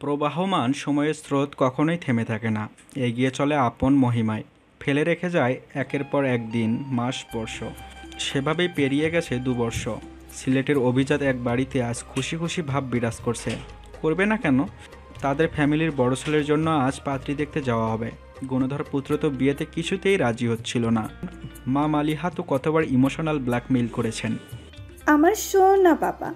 প্রবাহমান সময়ের স্রোত কখনোই থেমে থাকে না, এগিয়ে চলে আপন মহিমায়, ফেলে রেখে যায় একের পর এক দিন, মাস, বর্ষ। সেভাবেই পেরিয়ে গেছে 2 বর্ষ। সিলেটের অভিজাত এক বাড়িতে আজ খুশি খুশি ভাব বিরাজ করছে। করবে না কেন? তাদের ফ্যামিলির বড় ছেলের জন্য আজ পাত্রী দেখতে যাওয়া হবে। গুণধর পুত্র তো বিয়েতে কিছুতেই রাজি হচ্ছিল না। মা মালিহা তো কতবার ইমোশনাল ব্ল্যাকমেইল করেছেন। আমার সোনা বাবা,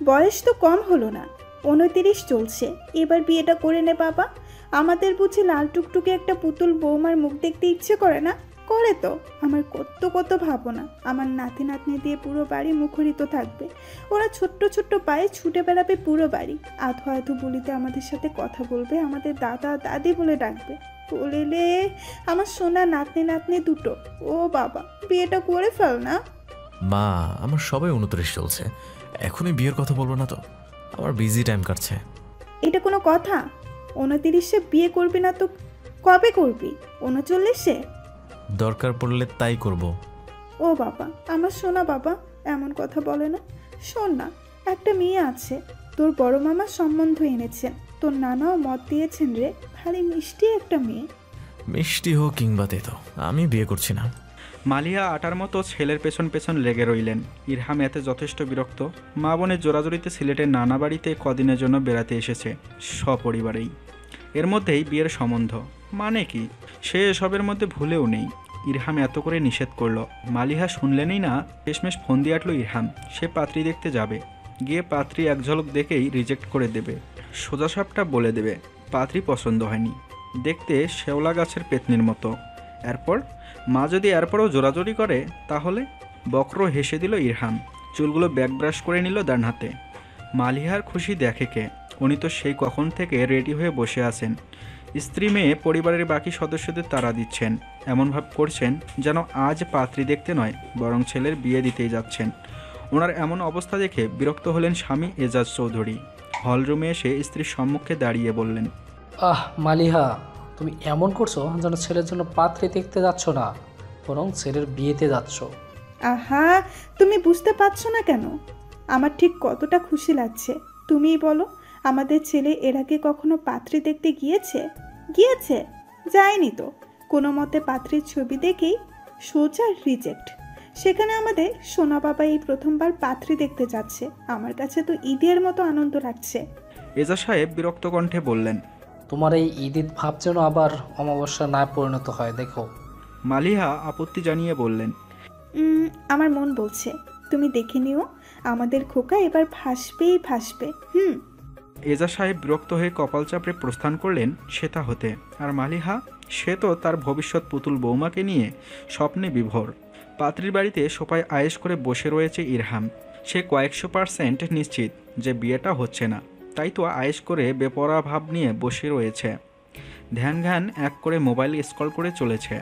বয়স তো কম হলো না, 29 চলছে, এবার বিয়েটা করে নে বাবা। আমাদের বুঝি লাল টুকটুকে একটা পুতুল বৌমার মুখ দেখতে ইচ্ছে করে না? করে তো। আমার কত কত ভাবনা, আমার নাতি নাতনি দিয়ে পুরো বাড়ি মুখরিত থাকবে। ওরা ছোট্ট ছোট্ট পায়ে ছুটে বেড়াবে পুরো বাড়ি, আধো আধো বলিতে আমাদের সাথে কথা বলবে, আমাদের দাদা দাদি বলে ডাকবে। বলিলে আমার সোনা নাতনি নাতনি দুটো। ও বাবা, বিয়েটা করে ফেল না। মা, আমার সবাই 29 চলছে, এখনই বিয়ের কথা বলবো না তো? আমার বিজি টাইম কাটছে। এটা কোনো কথা? 29-এ বিয়ে করবি না তো কবে করবি? 39-এ? দরকার পড়লে তাই করব। ও বাবা, আমার সোনা বাবা এমন কথা বলে না। শোন না, একটা মেয়ে আছে, তোর বড় মামা সম্বন্ধ এনেছেন, তোর নানাও মত দিয়েছেন রে, ভারী মিষ্টি একটা মেয়ে। মিষ্টি হোক কিংবা তেতো, আমি বিয়ে করছি না। মালিয়া আটার মতো ছেলের পেছন পেছন লেগে রইলেন। ইরহাম এতে যথেষ্ট বিরক্ত। মা বোনের জোরাজুরিতে সিলেটের নানা বাড়িতে কদিনের জন্য বেড়াতে এসেছে সপরিবারেই। এর মধ্যেই বিয়ের সম্বন্ধ মানে কি? সে এসবের মধ্যে ভুলেও নেই। ইরহাম এত করে নিষেধ করলো, মালিহা শুনলেনই না। শেষমেশ ফোন দিয়ে আটলো ইরহাম, সে পাত্রী দেখতে যাবে। গিয়ে পাত্রী এক ঝলক দেখেই রিজেক্ট করে দেবে, সোজাসাপটা বলে দেবে পাত্রী পছন্দ হয়নি, দেখতে শেওলা গাছের পেতনির মতো। এরপর মা যদি এরপরও জোরাজোরি করে তাহলে? বক্র হেসে দিল ইরহাম, চুলগুলো ব্যাক ব্রাশ করে নিল ডান হাতে। মালিহার খুশি দেখে কে? উনি তো সেই কখন থেকে রেডি হয়ে বসে আছেন। স্ত্রী মেয়ে পরিবারের বাকি সদস্যদের তাড়া দিচ্ছেন, এমন ভাব করছেন যেন আজ পাত্রী দেখতে নয় বরং ছেলের বিয়ে দিতেই যাচ্ছেন। ওনার এমন অবস্থা দেখে বিরক্ত হলেন স্বামী এজাজ চৌধুরী। হলরুমে এসে স্ত্রীর সম্মুখে দাঁড়িয়ে বললেন, মালিহা, তুমি এমন করছো যেন ছেলের জন্য পাত্রী দেখতে যাচ্ছ না, বরং ছেলের বিয়েতে যাচ্ছ। আহা, তুমি বুঝতে পারছো না কেন আমার ঠিক কতটা খুশি লাগছে? তুমিই বলো, আমাদের ছেলে এর আগে কখনো পাত্রী দেখতে গিয়েছে? গিয়েছে? যায়নি তো। কোনো মতে পাত্রীর ছবি দেখেই সোজা রিজেক্ট। সেখানে আমাদের সোনা বাবা এই প্রথমবার পাত্রী দেখতে যাচ্ছে। আমার কাছে তো ঈদের মতো আনন্দ লাগছে। এজাজ সাহেব বিরক্ত কণ্ঠে বললেন, তোমার এই ঈদের ভাব যেন আবার অমাবস্যা না পরিণত হয়, দেখো। মালিহা আপত্তি জানিয়ে বললেন, আমার মন বলছে তুমি দেখে নিও, আমাদের খোকা এবার ভাসবেই ভাসবে। এজাজ সাহেব বিরক্ত হয়ে কপাল চাপড়ে প্রস্থান করলেন সেটা হতে। আর মালিহা, সে তো তার ভবিষ্যৎ পুতুল বৌমাকে নিয়ে স্বপ্নে বিভোর। পাত্রীর বাড়িতে সোফায় আয়েশ করে বসে রয়েছে ইরহাম। সে কয়েকশো % নিশ্চিত যে বিয়েটা হচ্ছে না, তাই তো আয়েশ করে বেপরোয়া ভাব নিয়ে বসে রয়েছে। ধ্যান ঘ্যান এক করে মোবাইল স্ক্রল করে চলেছে।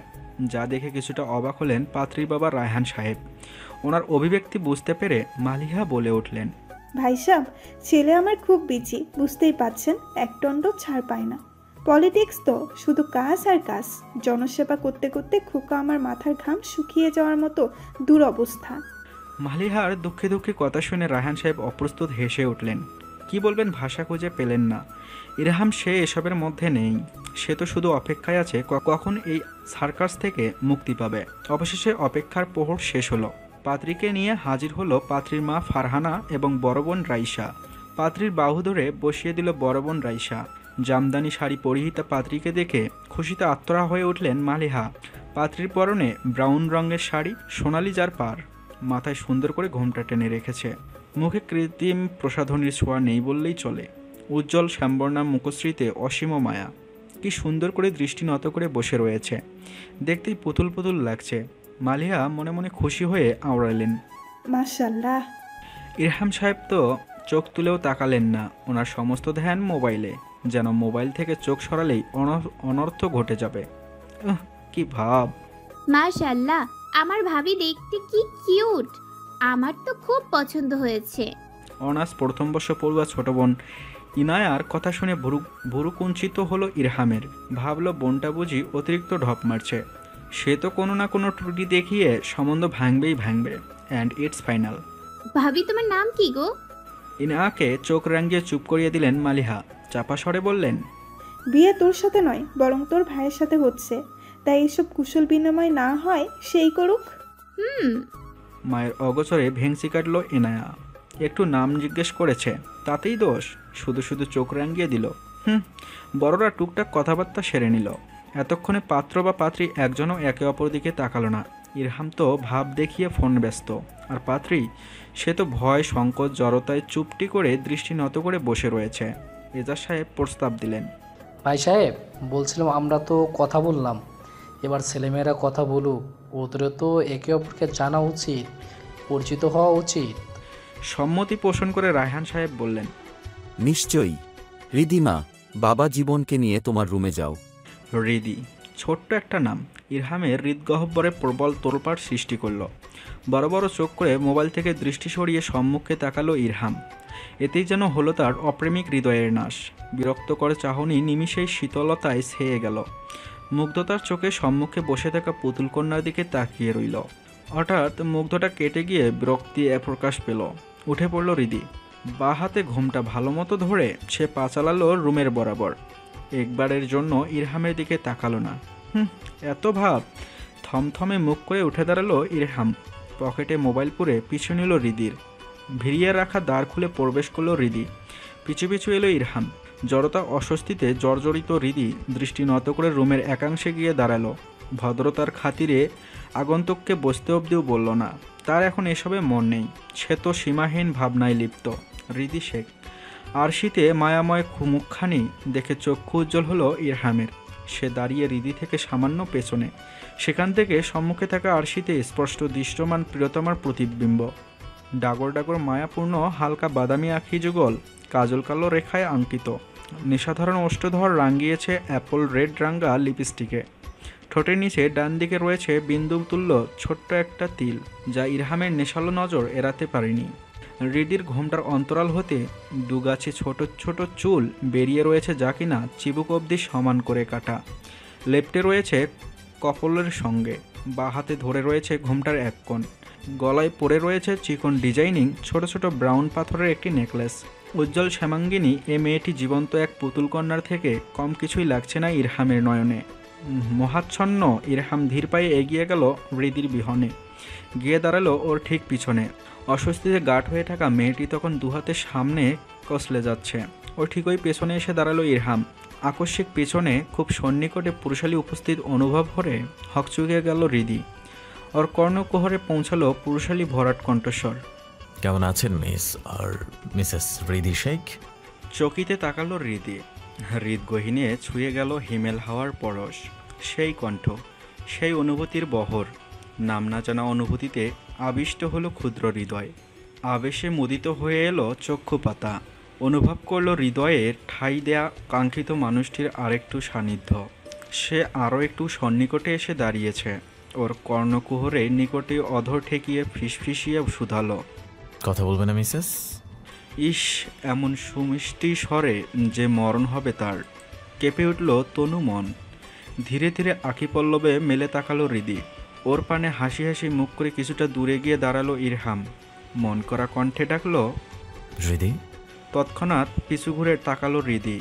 যা দেখে কিছুটা অবাক হলেন পাত্রীর বাবা রায়হান সাহেব। ওনার অভিব্যক্তি বুঝতে পেরে মালিহা বলে উঠলেন, ভাই সাহেব, ছেলে আমার খুব বিজি, বুঝতেই পাচ্ছেন, একদণ্ড ছাড় পায় না। পলিটিক্স তো শুধু কাজ আর কাজ, জনসেবা করতে করতে খোকা আমার মাথার ঘাম শুকিয়ে যাওয়ার মতো দুরবস্থা। মালিহার দুঃখে দুঃখে কথা শুনে রায়হান সাহেব অপ্রস্তুত হেসে উঠলেন। কি বলবেন ভাষা খুঁজে পেলেন না। ইরহাম সে এসবের মধ্যে নেই। সে তো শুধু অপেক্ষায় আছে কখন এই সার্কাস থেকে মুক্তি পাবে। অবশেষে অপেক্ষার প্রহর শেষ হলো। পাত্রীকে নিয়ে হাজির হলো পাত্রীর মা ফারহানা এবং বড় বোন রাইসা। পাত্রীর বাহু ধরে বসিয়ে দিল বড় বোন রাইসা। জামদানি শাড়ি পরিহিতা পাত্রীকে দেখে খুশিতে আত্মরা হয়ে উঠলেন মালিহা। পাত্রীর পরনে ব্রাউন রঙের শাড়ি, সোনালি যার পার, মাথায় সুন্দর করে ঘোমটা টেনে রেখেছে। মুখে কৃত্রিম প্রসাধনীর ছোঁয়া নেই বললেই চলে। উজ্জ্বল শ্যামবর্ণা মুখশ্রীতে অসীম মায়া। কি সুন্দর করে দৃষ্টি নত করে বসে রয়েছে, দেখতেই পুতুল পুতুল লাগছে। মালিহা মনে মনে খুশি হয়ে আওড়ালেন, মাশাআল্লাহ। ইরহাম সাহেব তো চোখ তুলেও তাকালেন না। ওনার সমস্ত ধ্যান মোবাইলে, যেন মোবাইল থেকে চোখ সরালেই অনর্থ ঘটে যাবে। কি ভাব! মাশাআল্লাহ, আমার ভাবি দেখতে কি কিউট, আমার তো খুব পছন্দ হয়েছে। অনার্স প্রথম বর্ষ পড়ুয়া ছোট বোন ইনায়ার কথা শুনে ভুরু কুঞ্চিত হলো ইরহামের। ভাবলো বোনটা বুঝি অতিরিক্ত ঢপ মারছে। সে তো কোনো না কোনো ত্রুটি দেখিয়ে সম্বন্ধ ভাঙবেই ভাঙবে। And it's final. ভাবি, তোমার নাম কি গো? ইনায়াকে চোখ রাঙিয়ে চুপ করিয়ে দিলেন মালিহা। চাপা স্বরে বললেন, বিয়ে তোর সাথে নয়, বরং তোর ভাইয়ের সাথে হচ্ছে। তাই এসব কুশল বিনিময় না হয় সেই করুক। মায়ের অগোচরে ভেংসি কাটল এনায়া। একটু নাম জিজ্ঞেস করেছে, তাতেই দোষ? শুধু শুধু চোখ রাঙিয়ে দিল। বড়রা টুকটাক কথাবার্তা সেরে নিল। এতক্ষণে পাত্র বা পাত্রী একজনও একে অপর দিকে তাকালো না। ইরহাম তো ভাব দেখিয়ে ফোন ব্যস্ত, আর পাত্রী সে তো ভয় সংকোচ জড়তায় চুপটি করে দৃষ্টি নত করে বসে রয়েছে। এজাজ সাহেব প্রস্তাব দিলেন, ভাই সাহেব, বলছিলাম আমরা তো কথা বললাম, এবার ছেলেমেয়েরা কথা বলুক। ওদেরও তো একে অপরকে জানা উচিত, পরিচিত হওয়া উচিত। সম্মতি পোষণ করে রায়হান সাহেব বললেন, নিশ্চয়ই। রিদিমা, বাবা জীবনকে নিয়ে তোমার রুমে যাও। রিদি ছোট্ট একটা নাম ইরহামের হৃদগহ্বরে প্রবল তোলপাড় সৃষ্টি করল। বড় বড় চোখ করে মোবাইল থেকে দৃষ্টি সরিয়ে সম্মুখে তাকালো ইরহাম। এতেই যেন হলো তার অপ্রেমিক হৃদয়ের নাশ। বিরক্তকর চাহনি নিমিষেই শীতলতায় ছেয়ে গেল। মুগ্ধতার চোখে সম্মুখে বসে থাকা পুতুল কন্যার দিকে তাকিয়ে রইল। হঠাৎ মুগ্ধটা কেটে গিয়ে বিরক্তি প্রকাশ পেল। উঠে পড়ল রিদি। বাঁ হাতে ঘুমটা ভালো মতো ধরে সে পা চালালো রুমের বরাবর। একবারের জন্য ইরহামের দিকে তাকালো না। এত ভাব! থমথমে মুখ করে উঠে দাঁড়ালো ইরহাম। পকেটে মোবাইল পুরে পিছু নিল রিদির। ভিড়িয়ে রাখা দ্বার খুলে প্রবেশ করলো রিদি। পিছু পিছু এলো ইরহাম। জড়তা অস্বস্তিতে জর্জরিত রিদি দৃষ্টি নত করে রুমের একাংশে গিয়ে দাঁড়ালো। ভদ্রতার খাতিরে আগন্তুককে বসতে অবধিও বলল না। তার এখন এসবে মন নেই। সে তো সীমাহীন ভাবনায় লিপ্ত। রিদি শেখ আরশিতে মায়াময় মুখখানি দেখে চক্ষু উজ্জ্বল হলো ইরহামের। সে দাঁড়িয়ে রিদি থেকে সামান্য পেছনে। সেখান থেকে সম্মুখে থাকা আরশিতে স্পষ্ট দৃশ্যমান প্রিয়তমার প্রতিবিম্ব। ডাগর ডাগর মায়াপূর্ণ হালকা বাদামি আঁখি যুগল কাজল কালো রেখায় আঙ্কিত। নেশাধরণ ওষ্ঠধর রাঙিয়েছে অ্যাপল রেড রাঙ্গা লিপস্টিকে। ঠোঁটের নিচে ডান দিকে রয়েছে বিন্দু তুল্য ছোট্ট একটা তিল, যা ইরহামের নেশালো নজর এড়াতে পারেনি। রিদির ঘোমটার অন্তরাল হতে দুগাছি ছোট ছোট চুল বেরিয়ে রয়েছে, যা কিনা চিবুক অবধি সমান করে কাটা। লেপ্টে রয়েছে কপলের সঙ্গে। বাঁ হাতে ধরে রয়েছে ঘোমটার এক কোণ। গলায় পরে রয়েছে চিকন ডিজাইনিং ছোট ছোট ব্রাউন পাথরের একটি নেকলেস। উজ্জ্বল শ্যামাঙ্গিনী এ মেয়েটি জীবন্ত এক পুতুল কন্যার থেকে কম কিছুই লাগছে না ইরহামের নয়নে। মহাচ্ছন্ন ইরহাম ধীর পায়ে এগিয়ে গেল রিদির বিহনে। গিয়ে দাঁড়ালো ওর ঠিক পিছনে। অস্বস্তিতে গাঢ় হয়ে থাকা মেয়েটি তখন দুহাতে সামনে কসলে যাচ্ছে। ও ঠিক ওই পেছনে এসে দাঁড়ালো ইরহাম। আকস্মিক পেছনে খুব সন্নিকটে পুরুষালী উপস্থিত অনুভব করে হকচুকে গেল রিদি। ওর কর্ণকুহরে পৌঁছালো পুরুষালী ভরাট কণ্ঠস্বর। কেমন আছেন মিস আর মিসেস রিদি শেখ? চকিতে তাকালো রিদি। হৃদগহিনে ছুঁয়ে গেল হিমেল হাওয়ার পরশ। সেই কণ্ঠ, সেই অনুভূতির বহর। নাম না জানা অনুভূতিতে আবিষ্ট হলো ক্ষুদ্র হৃদয়। আবেশে মুদিত হয়ে এলো চক্ষুপাতা। অনুভব করলো হৃদয়ের ঠাঁই দেয়া কাঙ্ক্ষিত মানুষটির আরেকটু সান্নিধ্য। সে আরও একটু সন্নিকটে এসে দাঁড়িয়েছে। ওর কর্ণকুহরে নিকটে অধর ঠেকিয়ে ফিসফিসিয়ে শুধালো, কথা বলবে না মিসেস? ইস, এমন সুমিষ্টি স্বরে যে মরণ হবে তার। কেঁপে উঠল তনু মন। ধীরে ধীরে আঁখি পল্লবে মেলে তাকালো হৃদি। ওর পানে হাসি হাসি মুখ করে কিছুটা দূরে গিয়ে দাঁড়ালো ইরহাম। মন করা কণ্ঠে ডাকলো, হৃদি। তৎক্ষণাৎ পিছু ঘুরে তাকালো হৃদি।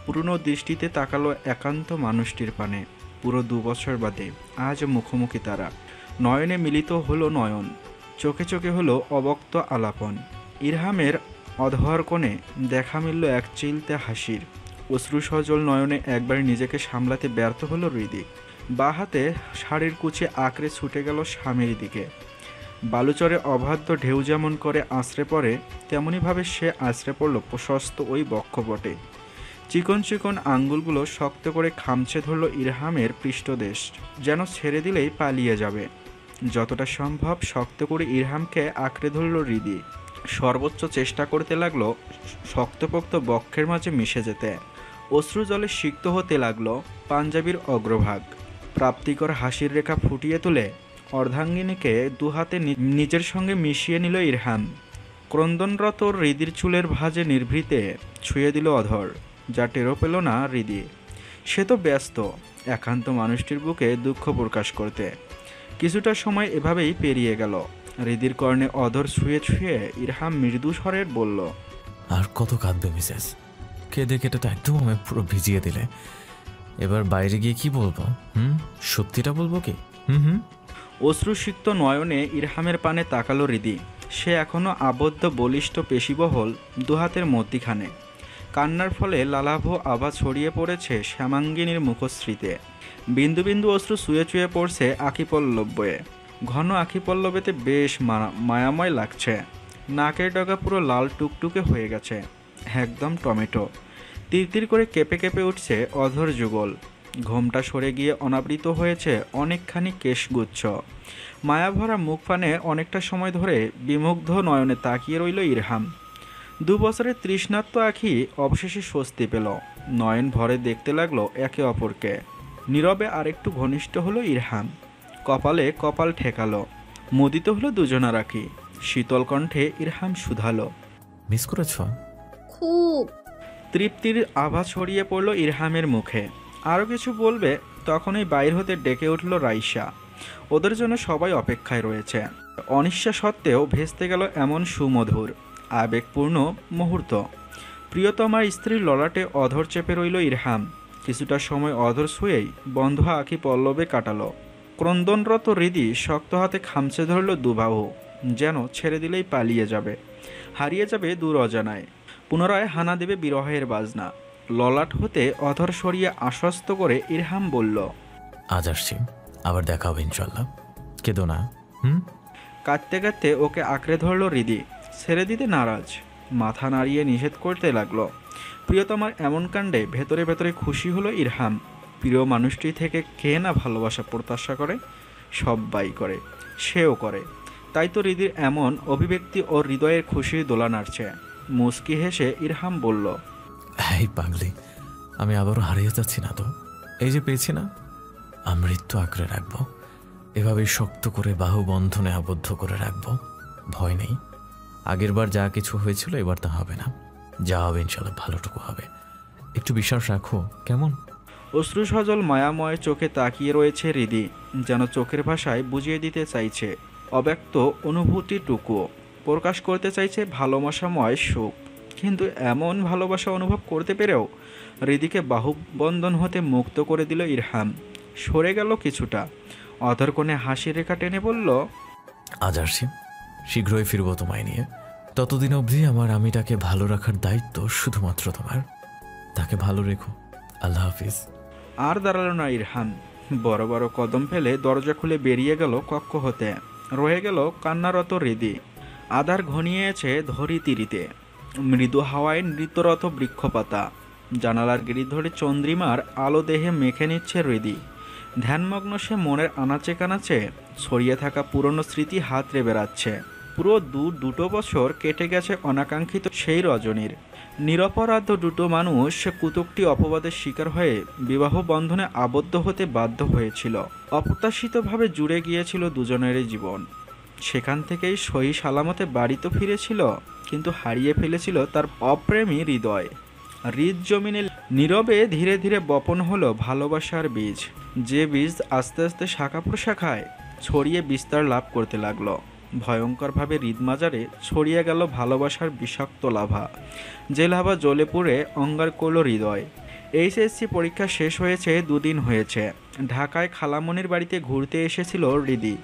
পুরনো দৃষ্টিতে তাকালো একান্ত মানুষটির পানে। পুরো 2 বছর বাদে আজ মুখোমুখি তারা। নয়নে মিলিত হলো নয়ন, চোখে চোখে হলো অবক্ত আলাপন। ইরহামের অধর কোণে দেখা মিলল এক চিলতে হাসির। অশ্রু সজল নয়নে একবার নিজেকে সামলাতে ব্যর্থ হলো হৃদি। বাঁ হাতে শাড়ির কুচি আঁকড়ে ছুটে গেল স্বামীর দিকে। বালুচরে অবাধ্য ঢেউ যেমন করে আছড়ে পড়ে, তেমনইভাবে সে আছড়ে পড়ল প্রশস্ত ওই বক্ষপটে। চিকন চিকন আঙ্গুলগুলো শক্ত করে খামচে ধরল ইরহামের পৃষ্ঠদেশ, যেন ছেড়ে দিলেই পালিয়ে যাবে। যতটা সম্ভব শক্ত করে ইরহামকে আঁকড়ে ধরল হৃদি। সর্বোচ্চ চেষ্টা করতে লাগলো শক্তপোক্ত বক্ষের মাঝে মিশে যেতে। অশ্রু জলে সিক্ত হতে লাগলো পাঞ্জাবির অগ্রভাগ। প্রাপ্তিকর হাসির রেখা ফুটিয়ে তুলে অর্ধাঙ্গিনীকে দুহাতে নিজের সঙ্গে মিশিয়ে নিল ইরহাম। ক্রন্দনরত হৃদির চুলের ভাঁজে নিভৃতে ছুঁয়ে দিল অধর, যা টেরও পেল না হৃদি। সে তো ব্যস্ত একান্ত মানুষটির বুকে দুঃখ প্রকাশ করতে। কিছুটা সময় এভাবেই পেরিয়ে গেল। হৃদির কর্ণে অধর ছুঁয়ে ছুঁয়ে ইরহাম মৃদু স্বরে বলল, আর কত কাঁদবে মিসেস? কেঁদে কেটে তো একদম আমায় পুরো ভিজিয়ে দিলে। এবার বাইরে গিয়ে কি বলবো? সত্যিটা বলবো কি? অশ্রুসিক্ত নয়নে ইরহামের পানে তাকালো হৃদি। সে এখনও আবদ্ধ, বলিষ্ঠ, পেশিবহল দুহাতের মধ্যিখানে। কান্নার ফলে লালাভ আভা ছড়িয়ে পড়েছে শ্যামাঙ্গিনীর মুখশ্রীতে। বিন্দু বিন্দু অশ্রু চুয়ে চুয়ে পড়ছে আখিপল্লবে। ঘন আখিপল্লবেতে বেশ মায়াময় লাগছে। নাকের ডগা পুরো লাল টুকটুকে হয়ে গেছে, একদম টমেটো। তিরতির করে কেঁপে কেঁপে উঠছে অধর যুগল। ঘোমটা সরে গিয়ে অনাবৃত হয়েছে অনেকখানি কেশগুচ্ছ। মায়াভরা মুখ পানে অনেকটা সময় ধরে বিমুগ্ধ নয়নে তাকিয়ে রইল ইরহাম। 2 বছরের তৃষ্ণাত্ম আখি অবশেষে স্বস্তি পেল। নয়ন ভরে দেখতে লাগলো একে অপরকে। নীরবে আরেকটু ঘনিষ্ঠ হলো ইরহাম। কপালে কপাল ঠেকালো। মুদিত হলো দুজনার আঁখি। শীতল কণ্ঠে ইরহাম শুধালো, মিস করেছ? খুব। তৃপ্তির আভা ছড়িয়ে পড়ল ইরহামের মুখে। আরও কিছু বলবে তখনই বাইর হতে ডেকে উঠল রাইসা। ওদের জন্য সবাই অপেক্ষায় রয়েছে। অনিচ্ছা সত্ত্বেও ভেস্তে গেল এমন সুমধুর আবেগপূর্ণ মুহূর্ত। প্রিয়তমার স্ত্রীর ললাটে অধর চেপে রইল ইরহাম। কিছুটা সময় অধর ছুঁয়েই বন্ধ আঁখি পল্লবে কাটালো। ক্রন্দনরত হৃদি শক্ত হাতে খামচে ধরল দুবাহু, যেন ছেড়ে দিলেই পালিয়ে যাবে, হারিয়ে যাবে দূর অজানায়। পুনরায় হানা দেবে বিরহের বাজনা। ললাট হতে অধর সরিয়ে আশ্বস্ত করে ইরহাম বলল, আজ আসছি, আবার দেখা হবে ইনশাল্লাহ। কেঁদো না। কাঁদতে কাঁদতে ওকে আঁকড়ে ধরল হৃদি। ছেড়ে দিতে নারাজ, মাথা নাড়িয়ে নিষেধ করতে লাগলো। প্রিয়তমার এমন কাণ্ডে ভেতরে ভেতরে খুশি হলো ইরহাম। প্রিয় মানুষটি থেকে কে না ভালোবাসা প্রত্যাশা করে? সবাই করে, সেও করে। তাই তো হৃদির এমন অভিব্যক্তি ও হৃদয়ের খুশির দোলা নাড়ছে। মুচকি হেসে ইরহাম বলল, এই পাগলি, আমি আবারও হারিয়ে যাচ্ছি না তো। এই যে পেয়েছি না, আমৃত্যু আঁকড়ে রাখবো। এভাবেই শক্ত করে বাহু বন্ধনে আবদ্ধ করে রাখবো। ভয় নেই। আগেরবার যা কিছু হয়েছিল এবার তা হবে না। যা হবে ইনশাল্লাহ ভালোটুকু হবে। একটু বিশ্বাস রাখো, কেমন? অশ্রুসজল মায়াময় চোখে তাকিয়ে রয়েছে হৃদি, যেন চোখের ভাষায় বুঝিয়ে দিতে চাইছে অব্যক্ত অনুভূতিটুকু। প্রকাশ করতে চাইছে ভালোবাসাময় সুখ। কিন্তু এমন ভালোবাসা অনুভব করতে পেরেও হৃদিকে বাহুবন্ধন হতে মুক্ত করে দিল ইরহাম। সরে গেল কিছুটা। অধরকোণে হাসির রেখা টেনে বলল, আজ আসছি, শীঘ্রই ফিরবো তোমায় নিয়ে। ততদিন অবধি আমার আমিটাকে ভালো রাখার দায়িত্ব শুধুমাত্র তোমার। তাকে ভালো রেখো। আল্লাহ হাফিজ। আর দাঁড়ালো না ইরহাম। বড় বড় কদম ফেলে দরজা খুলে বেরিয়ে গেল কক্ষ হতে। রয়ে গেল কান্নারত হৃদি। আধার ঘনিয়েছে ধরিত্রীতে। মৃদু হাওয়ায় নৃত্যরত বৃক্ষপাতা। জানালার গিরি ধরে চন্দ্রিমার আলো দেহে মেখে নিচ্ছে হৃদি। ধ্যানমগ্ন সে মনের আনাচে কানাচে ছড়িয়ে থাকা পুরনো স্মৃতি হাতড়ে বেড়াচ্ছে। পুরো 2 বছর কেটে গেছে অনাকাঙ্ক্ষিত সেই রজনীর। নিরপরাধ 2 মানুষ কুতুকটি অপবাদের শিকার হয়ে বিবাহ বন্ধনে আবদ্ধ হতে বাধ্য হয়েছিল। অপ্রত্যাশিতভাবে জুড়ে গিয়েছিল দুজনেরই জীবন। সেখান থেকেই সহি সালামতে বাড়ি তো ফিরেছিল, কিন্তু হারিয়ে ফেলেছিল তার অপ্রেমী হৃদয়। হৃদ জমিনে নীরবে ধীরে ধীরে বপন হলো ভালোবাসার বীজ। যে বীজ আস্তে আস্তে শাখা প্রশাখায় ছড়িয়ে বিস্তার লাভ করতে লাগলো। ভয়ঙ্করভাবে হৃদমাজারে ছড়িয়ে গেল ভালোবাসার বিষাক্ত লাভা। যে লাভা জ্বলে পুড়ে অঙ্গার করল হৃদয়। এইচএসসি পরীক্ষা শেষ হয়েছে 2 দিন হয়েছে। ঢাকায় খালামনির বাড়িতে ঘুরতে এসেছিল হৃদি।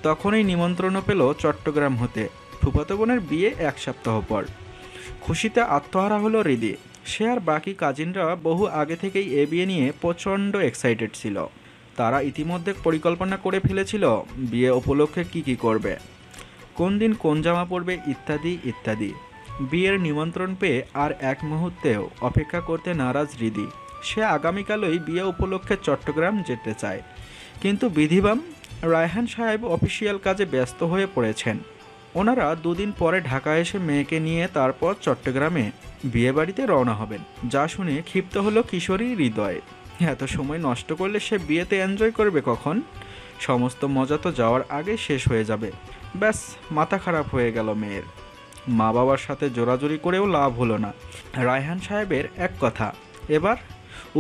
তখনই নিমন্ত্রণ পেল চট্টগ্রাম হতে। ফুফাতো বোনের বিয়ে 1 সপ্তাহ পর। খুশিতে আত্মহারা হলো হৃদি। সে আর বাকি কাজিনরা বহু আগে থেকেই এ বিয়ে নিয়ে প্রচণ্ড এক্সাইটেড ছিল। তারা ইতিমধ্যে পরিকল্পনা করে ফেলেছিল বিয়ে উপলক্ষে কি করবে, কোন দিন কোন জামা পরবে, ইত্যাদি ইত্যাদি। বিয়ের নিমন্ত্রণ পেয়ে আর এক মুহূর্তেও অপেক্ষা করতে নারাজ হৃদি। সে আগামীকালই বিয়ে উপলক্ষে চট্টগ্রাম যেতে চায়। কিন্তু বিধিবাম রায়হান সাহেব অফিসিয়াল কাজে ব্যস্ত হয়ে পড়েছেন। ওনারা 2 দিন পরে ঢাকা এসে মেয়েকে নিয়ে তারপর চট্টগ্রামে বিয়েবাড়িতে রওনা হবেন। যা শুনে ক্ষিপ্ত হলো কিশোরী হৃদয়। এত সময় নষ্ট করলে সে বিয়েতে এনজয় করবে কখন? সমস্ত মজা তো যাওয়ার আগে শেষ হয়ে যাবে। ব্যাস, মাথা খারাপ হয়ে গেল মেয়ের। মা বাবার সাথে জোরাজুরি করেও লাভ হলো না। রায়হান সাহেবের এক কথা। এবার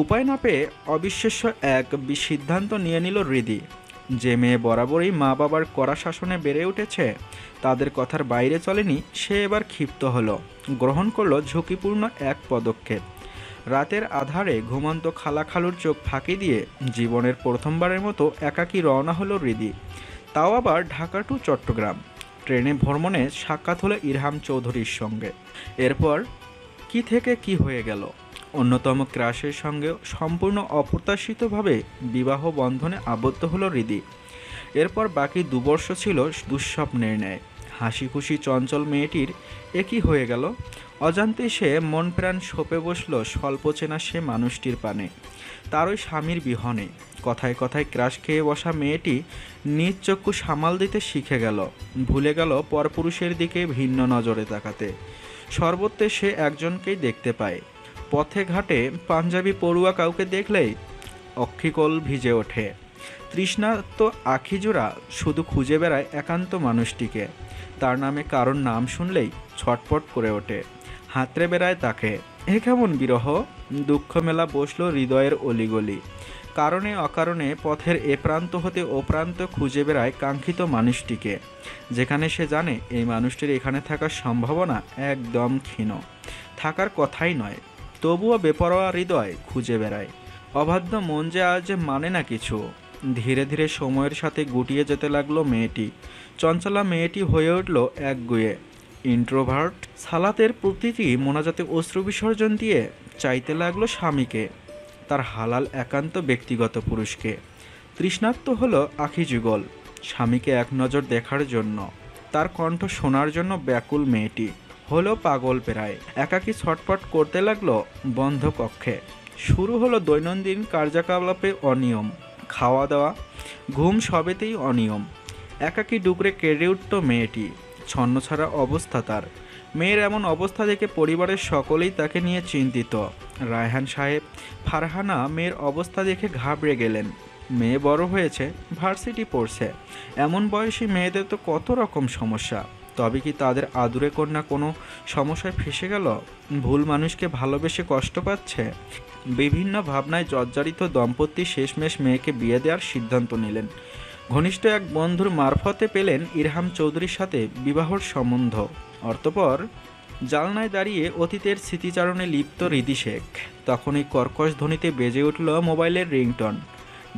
উপায় না পেয়ে অবিশ্বাস্য এক সিদ্ধান্ত নিয়ে নিল হৃদি। যে মেয়ে বরাবরই মা বাবার কড়া শাসনে বেড়ে উঠেছে, তাদের কথার বাইরে চলেনি, সে এবার ক্ষিপ্ত হলো। গ্রহণ করলো ঝুঁকিপূর্ণ এক পদক্ষেপ। রাতের আধারে ঘুমন্ত খালাখালুর চোখ ফাঁকি দিয়ে জীবনের প্রথমবারের মতো একাকী রওনা হলো হৃদি, তাও আবার ঢাকা টু চট্টগ্রাম। ট্রেনে ভ্রমণে সাক্ষাৎ হলো ইরহাম চৌধুরীর সঙ্গে। এরপর কি থেকে কি হয়ে গেল। অন্যতম ক্রাশের সঙ্গে সম্পূর্ণ অপ্রত্যাশিতভাবে বিবাহ বন্ধনে আবদ্ধ হলো হৃদি। এরপর বাকি 2 বর্ষ ছিল দুঃস্বপ্নের ন্যায়। হাসি খুশি চঞ্চল মেয়েটির একই হয়ে গেল। অজান্তে সে মন প্রাণ সঁপে বসল স্বল্প চেনা সে মানুষটির পানে, তার ওই স্বামীর বিহনে। কথায় কথায় ক্রাশ খেয়ে বসা মেয়েটি নিজ চক্ষু সামাল দিতে শিখে গেল, ভুলে গেল পরপুরুষের দিকে ভিন্ন নজরে তাকাতে। সর্বত্রে সে একজনকেই দেখতে পায়। পথে ঘাটে পাঞ্জাবি পড়ুয়া কাউকে দেখলেই অক্ষিকল ভিজে ওঠে। তৃষ্ণার্ত আখিজোড়া শুধু খুঁজে বেড়ায় একান্ত মানুষটিকে। তার নামে কারোর নাম শুনলেই ছটপট করে ওঠে, হাতড়ে বেড়ায় তাকে। এ কেমন বিরহ! দুঃখ মেলা বসল হৃদয়ের অলিগলি। কারণে অকারণে পথের এ প্রান্ত হতে ও প্রান্ত খুঁজে বেড়ায় কাঙ্ক্ষিত মানুষটিকে, যেখানে সে জানে এই মানুষটির এখানে থাকার সম্ভাবনা একদম ক্ষীণ, থাকার কথাই নয়। তবুও বেপরোয়া হৃদয় খুঁজে বেড়ায়। অবাধ্য মন যে আজ মানে না কিছু। ধীরে ধীরে সময়ের সাথে গুটিয়ে যেতে লাগলো মেয়েটি। চঞ্চলা মেয়েটি হয়ে উঠল একগুঁয়ে ইন্ট্রোভার্ট। সালাতের প্রতিটি মোনাজাতে অশ্রু বিসর্জন দিয়ে চাইতে লাগলো স্বামীকে, তার হালাল একান্ত ব্যক্তিগত পুরুষকে। তৃষ্ণার্ত হলো আখি যুগল স্বামীকে এক নজর দেখার জন্য। তার কণ্ঠ শোনার জন্য ব্যাকুল মেয়েটি হলো পাগল প্রায়। একাকী ছটপট করতে লাগলো বন্ধ কক্ষে। শুরু হলো দৈনন্দিন কার্যকলাপে অনিয়ম, খাওয়া দাওয়া ঘুম সবেতেই অনিয়ম। একাকী ডুকরে কেড়ে উঠত মেয়েটি, ছন্নছাড়া অবস্থা তার। মেয়ের এমন অবস্থা দেখে পরিবারের সকলেই তাকে নিয়ে চিন্তিত। রায়হান সাহেব, ফারহানা মেয়ের অবস্থা দেখে ঘাবড়ে গেলেন। মেয়ে বড় হয়েছে, ভার্সিটি পড়ছে। এমন বয়সী মেয়েদের তো কত রকম সমস্যা। তবে কি তাদের আদুরে কন্যা কোনো সমস্যায় ফেসে গেল? ভুল মানুষকে ভালোবেসে কষ্ট পাচ্ছে? বিভিন্ন ভাবনায় জর্জরিত দম্পতি শেষমেশ মেয়েকে বিয়ে দেওয়ার সিদ্ধান্ত নিলেন। ঘনিষ্ঠ এক বন্ধুর মারফতে পেলেন ইরহাম চৌধুরীর সাথে বিবাহর সম্বন্ধ। অতঃপর জালনায় দাঁড়িয়ে অতীতের স্মৃতিচারণে লিপ্ত হৃদি শেখ। তখনই কর্কশ ধ্বনিতে বেজে উঠল মোবাইলের রিংটন।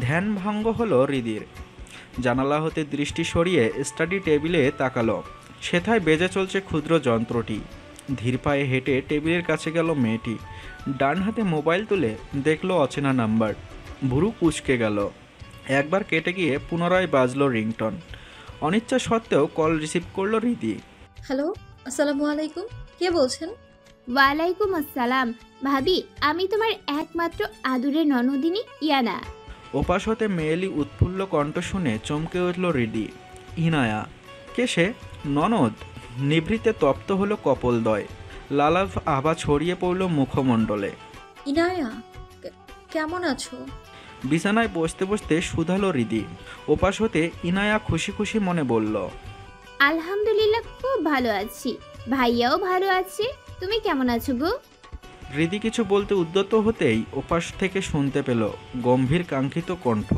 ধ্যান ভঙ্গ হলো হৃদির। জানালা হতে দৃষ্টি সরিয়ে স্টাডি টেবিলে তাকালো। সেথায় বেজে চলছে ক্ষুদ্র যন্ত্রটি। ধীর পায়ে হেঁটে টেবিলের কাছে গেল মেয়েটি। ডান হাতে মোবাইল তুলে দেখলো অচেনা নাম্বার। ভুরু কুঁচকে গেল। একবার কেটে গিয়ে পুনরায় বাজলো রিংটন। অনিচ্ছা সত্ত্বেও কল রিসিভ করলো হৃদি। হ্যালো, আসসালামু আলাইকুম। কে বলছেন? ওয়ালাইকুম আসসালাম। ভাবি, আমি তোমার একমাত্র আদুরের ননদিনী ইয়ানা। ওপাশ হতে মেয়েলি উৎফুল্ল কণ্ঠ শুনে চমকে উঠল হৃদি। ইনায়া? কে সে? ননদ? নিভৃতে তপ্ত হলো কপোলদ্বয়। লালাভ আভা ছড়িয়ে পড়ল মুখমণ্ডলে। ইনায়া, কেমন আছো? বিছানায় বসতে বসতে শুধালো হৃদি। ওপাশ হতে ইনায়া খুশি খুশি মনে বলল, আলহামদুলিল্লাহ, খুব ভালো আছি। ভাইয়াও ভালো আছে। তুমি কেমন আছো গো? হৃদি কিছু বলতে উদ্যত হতেই ওপাশ থেকে শুনতে পেল গম্ভীর কাঙ্ক্ষিত কণ্ঠ।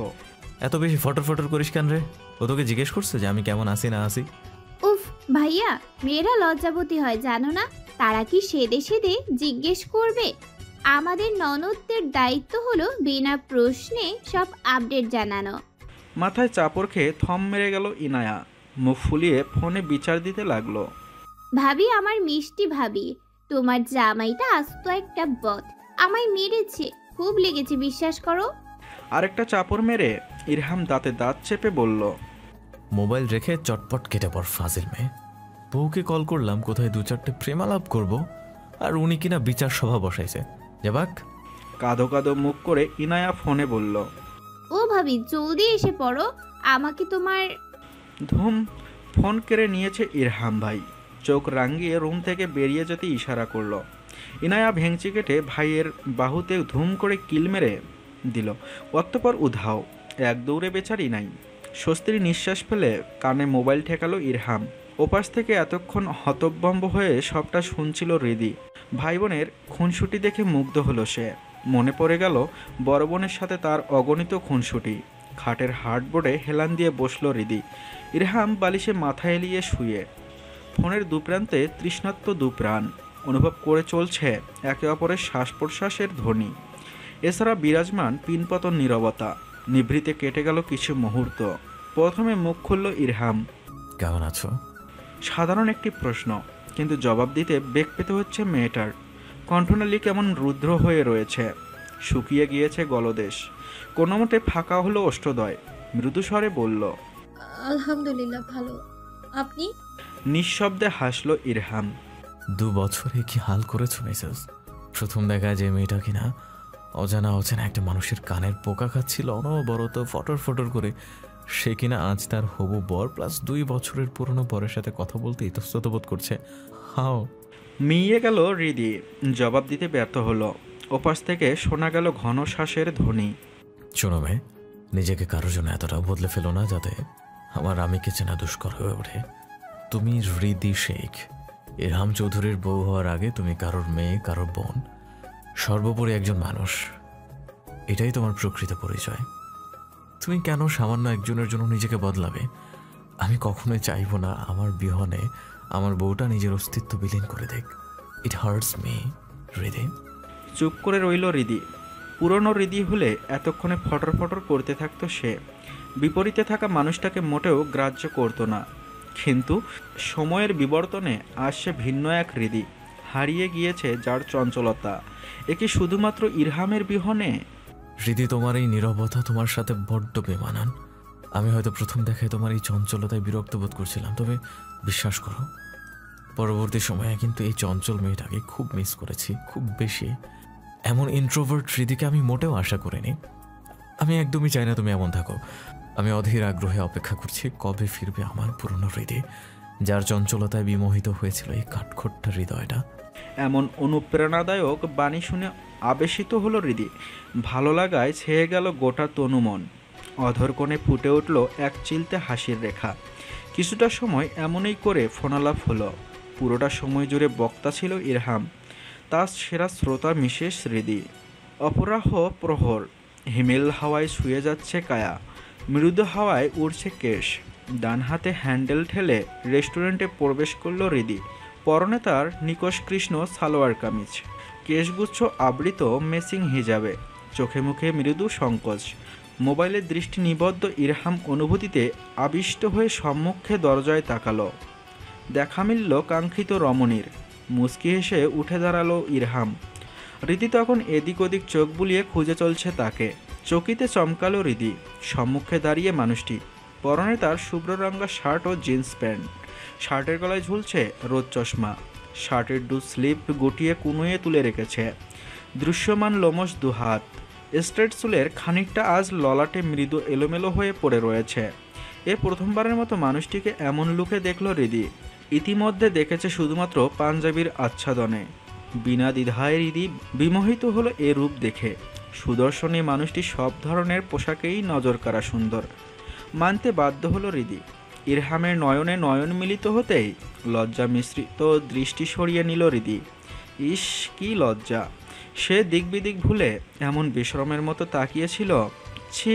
এত বেশি ফটর ফটর করিস কেন রে? ও তোকে জিজ্ঞেস করছে যে আমি কেমন আছি না আছি? উফ ভাইয়া, মেয়েরা লজ্জাবতী হয় জানো না? তারা কি সেদে সেদে জিজ্ঞেস করবে? আমাদের ননদদের দায়িত্ব হলো বিনা প্রশ্নে সব আপডেট জানানো। মাথায় চাপড় খেয়ে থম মেরে গেল ইনায়া। মুখ ফুলিয়ে ফোনে বিচার দিতে লাগলো। ভাবি, আমার মিষ্টি ভাবি, তোমার জামাইটা আস্ত একটা বদ। আমায় মেরেছে, খুব লেগেছে, বিশ্বাস করো। আরেকটা চাপড় মেরে ইরহাম দাঁতে দাঁত চেপে বলল, মোবাইল রেখে চটপট কেটে পড় ফাজিল মেয়ে। বউকে কল করলাম কোথায় 2-4টে প্রেমালাপ করব, আর উনি কিনা বিচার সভা বসাইছে। যাবাক। কাঁদো কাঁদো মুখ করে ইনায়া ফোনে বলল, ও ভাবি, জলদি এসে পড়ো, আমাকে তোমার। ধুম। ফোন কেড়ে নিয়েছে ইরহাম ভাই। চোখ রাঙিয়ে রুম থেকে বেরিয়ে যেতে ইশারা করলো। ইনায়া ভেঙচি কেটে ভাইয়ের বাহুতে ধুম করে কিল মেরে দিল। অতঃপর উধাও। এক দৌড়ে বেচারি নাই। স্বস্তির নিঃশ্বাস ফেলে কানে মোবাইল ঠেকালো ইরহাম। ওপাশ থেকে এতক্ষণ হতভম্ব হয়ে সবটা শুনছিল হৃদি। ভাই বোনের খুনসুটি দেখে মুগ্ধ হলো সে। মনে পড়ে গেল বড় বোনের সাথে তার অগণিত খুনসুটি। খাটের হার্ডবোর্ডে হেলান দিয়ে বসলো হৃদি। ইরহাম বালিশে মাথা এলিয়ে শুয়ে। ফোনের দুপ্রান্তে তৃষ্ণাত্ম দুপ্রাণ। অনুভব করে চলছে একে অপরের শ্বাস প্রশ্বাসের ধ্বনি। এছাড়া বিরাজমান পিনপতন নীরবতা। নিভৃতে কেটে গেল কিছু মুহূর্ত। প্রথমে মুখ খুলল ইরহাম। কেমন আছো? সাধারণ একটি প্রশ্ন, কিন্তু জবাব দিতে বেগ পেতে হচ্ছে মেয়েটার। কণ্ঠনালী কেমন রুদ্র হয়ে রয়েছে, শুকিয়ে গিয়েছে গলদেশ। কোনো মতে ফাঁকা হলো ওষ্ঠদয়। মৃদুস্বরে বলল, আলহামদুলিল্লাহ ভালো। আপনি? নিঃশব্দে হাসল ইরহাম। 2 বছরে কি হাল করেছো মিসেস? প্রথম দেখা যে মেয়েটা কিনা অজানা একটা মানুষের কানের পোকা খাচ্ছিল অনবরত ফটর ফটর করে, সে কিনা আজ তার হবু বর প্লাস 2 বছরের পুরনো বরের সাথে কথা বলতে ইতস্তত বোধ করছে। হাও। মিয়ে গেল হৃদি। জবাব দিতে ব্যর্থ হলো। ওপাশ থেকে শোনা গেল ঘন শ্বাসের ধ্বনি। শোনো মেয়ে, নিজেকে কারোর জন্য এতটাও বদলে ফেলো না যাতে আমার আমিকে চেনা দুষ্কর হয়ে ওঠে। তুমি হৃদি শেখ, ইরহাম চৌধুরীর বউ হওয়ার আগে তুমি কারোর মেয়ে, কারোর বোন, সর্বোপরি একজন মানুষ। এটাই তোমার প্রকৃত পরিচয়। তুমি কেন সামান্য একজনের জন্য নিজেকে বদলাবে? আমি কখনোই চাইব না আমার বিহনে আমার বউটা নিজের অস্তিত্ব বিলীন করে দেখ। ইট হার্টস মি হৃদি। চুপ করে রইল হৃদি। পুরনো হৃদি হলে এতক্ষণে ফটর ফটর করতে থাকতো সে। বিপরীতে থাকা মানুষটাকে মোটেও গ্রাহ্য করতো না। কিন্তু সময়ের বিবর্তনে আসছে ভিন্ন এক হৃদি। হারিয়ে গিয়েছে যার চঞ্চলতা। এ কি শুধুমাত্র ইরহামের বিহনে? হৃদি, তোমার এই নীরবতা তোমার সাথে বড্ড বেমানান। আমি হয়তো প্রথম দেখায় তোমার এই চঞ্চলতায় বিরক্ত বোধ করছিলাম, তবে বিশ্বাস করো পরবর্তী সময়ে কিন্তু এই চঞ্চল মেয়েটাকে খুব মিস করেছি, খুব বেশি। এমন ইন্ট্রোভার্ট হৃদিকে আমি মোটেও আশা করিনি। আমি একদমই চাই না তুমি এমন থাকো। আমি অধীর আগ্রহে অপেক্ষা করছি কবে ফিরবে আমার পুরনো হৃদি, যার চঞ্চলতায় বিমোহিত হয়েছিল এই কাঠখোট্টা হৃদয়টা। এমন অনুপ্রেরণাদায়ক বাণী শুনে আবেশিত হলো হৃদি। ভালো লাগায় ছেয়ে গেল গোটা তনুমন। অধর কোণে ফুটে উঠল এক চিলতে হাসির রেখা। কিছুটা সময় এমনই করে ফোনালাপ হলো। পুরোটা সময় জুড়ে বক্তা ছিল ইরহাম, তার সেরা শ্রোতা মিসেস হৃদি। অপরাহ প্রহর, হিমেল হাওয়ায় শুয়ে যাচ্ছে কায়া, মৃদু হাওয়ায় উড়ছে কেশ। ডান হাতে হ্যান্ডেল ঠেলে রেস্টুরেন্টে প্রবেশ করল হৃদি। পরনে তার নিকশ কৃষ্ণ সালোয়ার কামিজ, কেশগুচ্ছ আবৃত মেসিং হিজাবে, চোখে মুখে মৃদু সংকোচ। মোবাইলের দৃষ্টি নিবদ্ধ ইরহাম অনুভূতিতে আবিষ্ট হয়ে সম্মুখে দরজায় তাকালো। দেখা মিলল কাঙ্ক্ষিত রমণীর। মুচকি হেসে উঠে দাঁড়ালো ইরহাম। হৃদি তখন এদিক ওদিক চোখ বুলিয়ে খুঁজে চলছে তাকে। চকিতে চমকালো হৃদি। সম্মুখে দাঁড়িয়ে মানুষটি। পরনে তার শুভ্র রঙা শার্ট ও জিন্স প্যান্ট। শার্টের গলায় ঝুলছে রোদ চশমা। শার্টের স্লিপ গুটিয়ে কুনুয়ে তুলে রেখেছে। দৃশ্যমান লোমশ দুহাত। স্ট্রেট চুলের খানিকটা আজ ললাটে মৃদু এলোমেলো হয়ে পড়ে রয়েছে। এ প্রথমবারের মতো মানুষটিকে এমন লুকে দেখল হৃদি। ইতিমধ্যে দেখেছে শুধুমাত্র পাঞ্জাবির আচ্ছাদনে। বিনা দ্বিধায় হৃদি বিমোহিত হলো এ রূপ দেখে। সুদর্শনী মানুষটি সব ধরনের পোশাকেই নজরকাড়া সুন্দর। মানতে বাধ্য হলো হৃদি। ইরহামের নয়নে নয়ন মিলিত হতেই লজ্জা মিশ্রিত দৃষ্টি সরিয়ে নিল হৃদি। ইস, কি লজ্জা! সে দিক বিদিক ভুলে এমন বিশ্রমের মতো তাকিয়েছিল। ছি,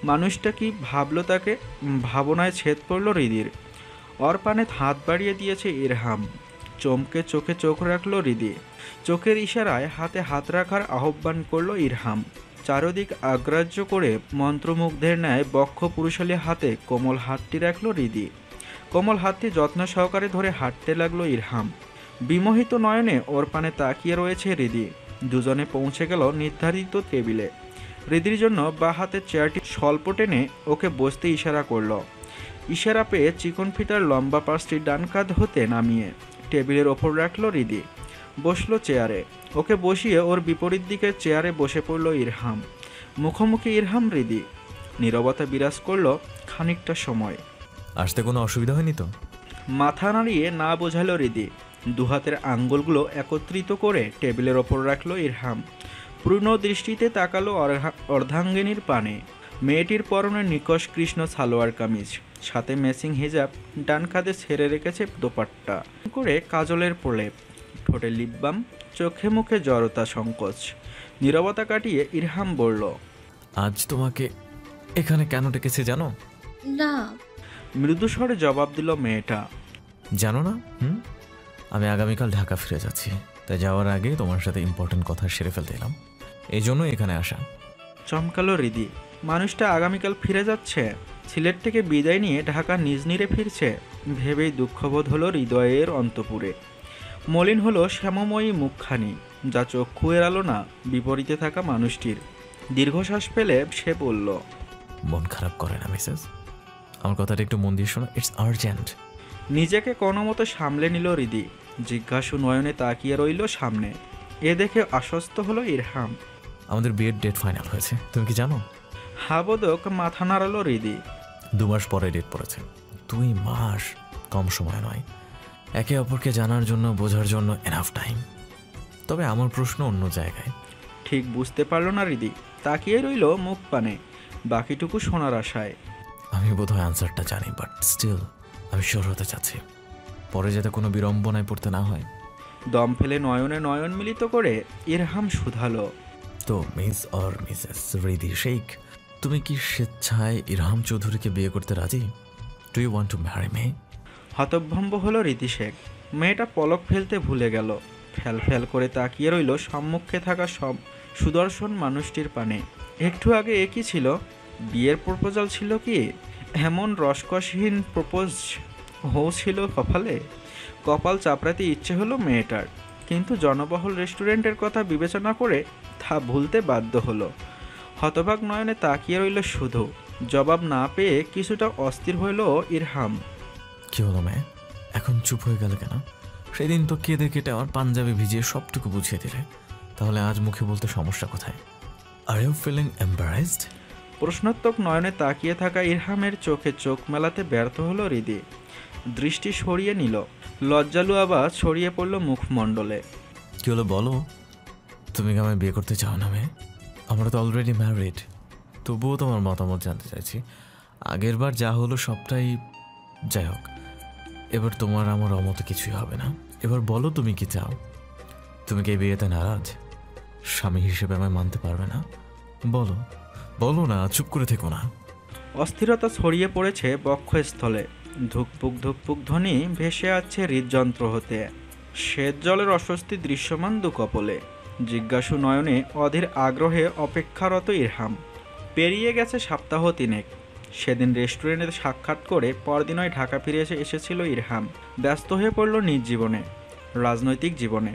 মানুষটা কি ভাবলো তাকে? ভাবনায় ছেদ পড়ল হৃদির। ওর পানে হাত বাড়িয়ে দিয়েছে ইরহাম। চমকে চোখে চোখ রাখল হৃদি। চোখের ইশারায় হাতে হাত রাখার আহ্বান করল ইরহাম। চারদিক আগ্রাহ্য করে মন্ত্রমুগ্ধের ন্যায় বক্ষ পুরুষালী হাতে কোমল হাতটি রাখল হৃদি। কোমল হাতটি যত্ন সহকারে ধরে হাঁটতে লাগলো ইরহাম। বিমোহিত নয়নে ওর পানে তাকিয়ে রয়েছে হৃদি। দুজনে পৌঁছে গেল নির্ধারিত টেবিলে। হৃদির জন্য বা হাতের চেয়ারটি স্বল্প টেনে ওকে বসতে ইশারা করল। ইশারা পেয়ে চিকন ফিতার লম্বা পাশটি ডান কাঁধ হতে নামিয়ে টেবিলের ওপর রাখল হৃদি। বসলো চেয়ারে। ওকে বসিয়ে ওর বিপরীত দিকের চেয়ারে বসে পড়ল ইরহাম। মুখোমুখি ইরহাম হৃদি। নীরবতা বিরাজ করল খানিকটা সময়। আসতে কোনো অসুবিধা হয়নি তো? মাথা নাড়িয়ে না বোঝালো হৃদি। দুহাতের আঙ্গুলগুলো একত্রিত করে টেবিলের ওপর রাখল ইরহাম। পূর্ণ দৃষ্টিতে তাকালো অর্ধাঙ্গিনীর পানে। মেয়েটির পরনে নিকশ কৃষ্ণ সালোয়ার কামিজ, সাথে ম্যাচিং হিজাব, ডান কাঁধে ছেড়ে রেখেছে দোপাট্টা করে কাজলের প্রলেপ, ঠোঁটে লিপ বাম, চোখে মুখে জড়তা সংকোচ। নীরবতা কাটিয়ে ইরহাম বলল, আজ তোমাকে এখানে কেন ডেকেছে জানো? না। মৃদুস্বরে জবাব দিল মেয়েটা। জানো না? আমি আগামীকাল ঢাকা ফিরে যাচ্ছি, তাই যাওয়ার আগে তোমার সাথে ইম্পর্টেন্ট কথা সেরে ফেলতে এলাম, এই জন্য এখানে আসা। চমকালো হৃদি। মানুষটা আগামীকাল ফিরে যাচ্ছে, সিলেট থেকে বিদায় নিয়ে ঢাকা নিজ নিরে ফিরছে ভেবেই দুঃখবোধ হলো হৃদয়ের অন্তপুরে। মলিন হলো শ্যামময়ী মুখখানি, যা চক্ষু এড়ালো না বিপরীতে থাকা মানুষটির। দীর্ঘশ্বাস ফেলে সে বলল, মন খারাপ করে না মিসেস, আমার কথাটা একটু মন দিয়ে শোনো, ইটস আর্জেন্ট। নিজেকে কোনো মতো সামলে নিল হৃদি। জিজ্ঞাসু নয়নে তাকিয়ে রইল সামনে। এ দেখে আশ্বস্ত হলো ইরহাম। আমাদের বিয়ের ডেট ফাইনাল হয়েছে, তুমি কি জানো? হাবোদক মাথা নাড়ালো হৃদি। 2 মাস পরে ডেট পড়েছে। 2 মাস কম সময় নয়, একে অপরকে জানার জন্য, বোঝার জন্য এনাফ টাইম। তবে আমার প্রশ্ন অন্য জায়গায়। ঠিক বুঝতে পারল না হৃদি, তাকিয়ে রইল মুখ পানে, বাকিটুকু শোনার আশায়। আমি বোধহয় আনসারটা জানি, বাট স্টিল আমি শিওর হতে চাচ্ছি, পরে যাতে কোনো বিড়ম্বনায় পড়তে না হয়। দম ফেলে নয়নে নয়ন মিলিত করে ইরহাম শুধালো, তো miss or Mrs Hridi Sheikh, তুমি কি স্বেচ্ছায় ইরহাম চৌধুরীকে বিয়ে করতে রাজি? Do you want to marry me? হতভম্ব হলো রীতি শেখ। মেয়েটা পলক ফেলতে ভুলে গেল। ফ্যাল ফ্যাল করে তাকিয়ে রইল সম্মুখে থাকা সব সুদর্শন মানুষটির পানে। একটু আগে একই ছিল, বিয়ের প্রপোজাল ছিল কি? এমন রসকসহীন প্রপোজ ছিল কপালে। কপাল চাপড়াতে ইচ্ছে হলো মেয়েটার, কিন্তু জনবহুল রেস্টুরেন্টের কথা বিবেচনা করে তা ভুলতে বাধ্য হলো। হতবাক নয়নে তাকিয়ে রইল শুধু। জবাব না পেয়ে কিছুটা অস্থির হইল ইরহাম। কি হলো মেয়ে, এখন চুপ হয়ে গেল কেন? সেদিন তো কেঁদে কেটে আমার পাঞ্জাবি ভিজিয়ে সবটুকু বুঝিয়ে দিলে, তাহলে আজ মুখে বলতে সমস্যা কোথায়? Are you feeling embarrassed? প্রশ্নোত্তক নয়নে তাকিয়ে থাকা ইরহামের চোখে চোখ মেলাতে ব্যর্থ হলো হৃদি। দৃষ্টি সরিয়ে নিল। লজ্জালু আবার ছড়িয়ে পড়ল মুখমণ্ডলে। কি হলো বলো, তুমি কি আমায় বিয়ে করতে চাও না মেয়ে? আমরা তো অলরেডি ম্যারিড, তবুও তোমার মতামত জানতে চাইছি। আগের বার যা হলো সবটাই যাই হোক, এবার তোমার আমার অমত কিছুই হবে না। এবার বলো তুমি কি চাও? তুমি কি এই বিয়েতে নারাজ? স্বামী হিসেবে আমায় মানতে পারবে না? বলো বলো না, চুপ করে থেকো না। অস্থিরতা ছড়িয়ে পড়েছে বক্ষস্থলে। ধুকপুক ধুকপুক ধ্বনি ভেসে আসছে হৃদযন্ত্র হতে। শ্বেত জলের অস্বস্তি দৃশ্যমান দুকপলে। জিজ্ঞাসু নয়নে অধীর আগ্রহে অপেক্ষারত ইরহাম। পেরিয়ে গেছে সপ্তাহ 3 সেদিন রেস্টুরেন্টে সাক্ষাৎ করে পরদিনই ঢাকা ফিরে এসেছিল ইরহাম। ব্যস্ত হয়ে পড়ল নিজ জীবনে, রাজনৈতিক জীবনে।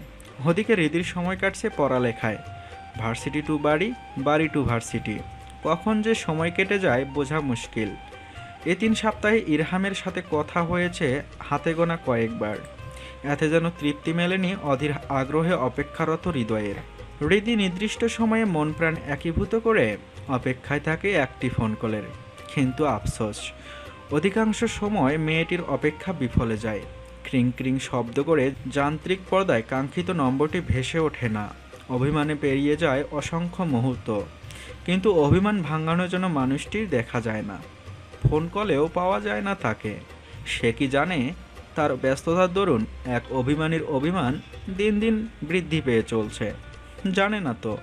ওদিকে হৃদির সময় কাটছে পড়ালেখায়। ভার্সিটি টু বাড়ি, বাড়ি টু ভার্সিটি। কখন যে সময় কেটে যায় বোঝা মুশকিল। এ 3 সপ্তাহে ইরহামের সাথে কথা হয়েছে হাতে গোনা কয়েকবার। এতে যেন তৃপ্তি মেলেনি অধীর আগ্রহে অপেক্ষারত হৃদয়ের। হৃদি নির্দিষ্ট সময়ে মন প্রাণ একীভূত করে অপেক্ষায় থাকে একটি ফোন কলের। কিন্তু আফসোস, অধিকাংশ সময় মেয়েটির অপেক্ষা বিফলে যায়। ক্রিং ক্রিং শব্দ করে যান্ত্রিক পর্দায় কাঙ্ক্ষিত নম্বরটি ভেসে ওঠে না। অভিমানে পেরিয়ে যায় অসংখ্য মুহূর্ত, কিন্তু অভিমান ভাঙানোর জন্য মানুষটির দেখা যায় না। ফোন কলেও পাওয়া যায় না তাকে। সে কি জানে তার ব্যস্ততার দরুন এক অভিমানীর অভিমান দিন দিন বৃদ্ধি পেয়ে চলছে? জানে না তো।